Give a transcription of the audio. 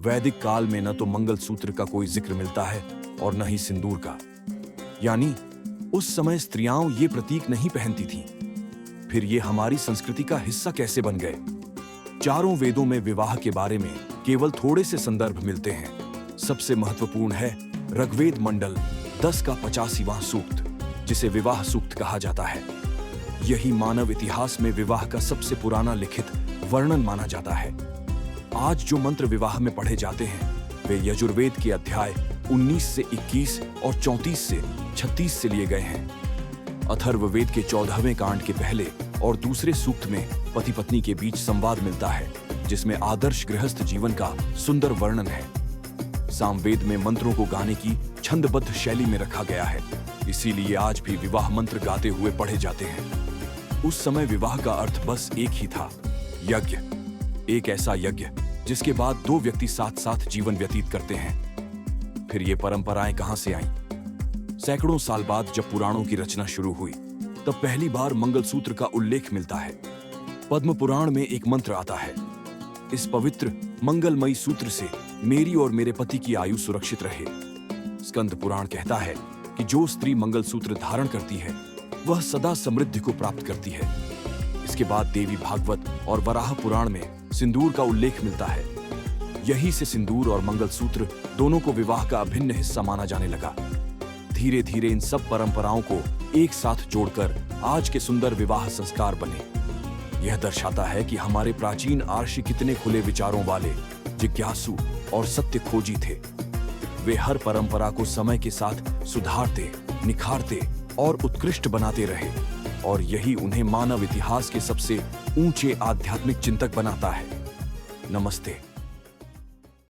वैदिक काल में न तो मंगलसूत्र का कोई जिक्र मिलता है और न ही सिंदूर का। यानी उस समय स्त्रियां ये प्रतीक नहीं पहनती थीं। फिर ये हमारी संस्कृति का हिस्सा कैसे बन गए? चारों वेदों में विवाह के बारे में केवल थोड़े से संदर्भ मिलते हैं। सबसे महत्वपूर्ण है ऋग्वेद मंडल 10 का 85वां सूक्त, जिसे विवाह सूक्त कहा जाता है। यही मानव इतिहास में विवाह का सबसे पुराना लिखित वर्णन माना जाता है। आज जो मंत्र विवाह में पढ़े जाते हैं वे यजुर्वेद के अध्याय 19 से 21 और 34 से 36 से लिए गए हैं। अथर्ववेद के 14वें कांड के पहले और दूसरे सूक्त में पति पत्नी के बीच संवाद मिलता है, जिसमें आदर्श गृहस्थ जीवन का सुंदर वर्णन है। सामवेद में मंत्रों को गाने की छंदबद्ध शैली में रखा गया है, इसीलिए आज भी विवाह मंत्र गाते हुए पढ़े जाते हैं। उस समय विवाह का अर्थ बस एक ही था, यज्ञ। एक ऐसा यज्ञ जिसके बाद दो व्यक्ति साथ साथ जीवन व्यतीत करते हैं। फिर ये परंपराएं कहां से आईं? सैकड़ों साल बाद जब पुराणों की रचना शुरू हुई, तब पहली बार मंगलसूत्र का उल्लेख मिलता है। पद्म पुराण में एक मंत्र आता है, इस पवित्र मंगलमयी सूत्र से मेरी और मेरे पति की आयु सुरक्षित रहे। स्कंद पुराण कहता है कि जो स्त्री मंगलसूत्र धारण करती है वह सदा समृद्धि को प्राप्त करती है। इसके बाद देवी भागवत और वराह पुराण में सिंदूर का उल्लेख मिलता है। यहीं से सिंदूर और मंगलसूत्र दोनों को विवाह का अभिन्न हिस्सा माना जाने लगा। धीरे धीरे इन सब परंपराओं को एक साथ जोड़कर आज के सुंदर विवाह संस्कार बने। यह दर्शाता है कि हमारे प्राचीन आर्षि कितने खुले विचारों वाले, जिज्ञासु और सत्य खोजी थे। वे हर परंपरा को समय के साथ सुधारते, निखारते और उत्कृष्ट बनाते रहे, और यही उन्हें मानव इतिहास के सबसे ऊंचे आध्यात्मिक चिंतक बनाता है। नमस्ते।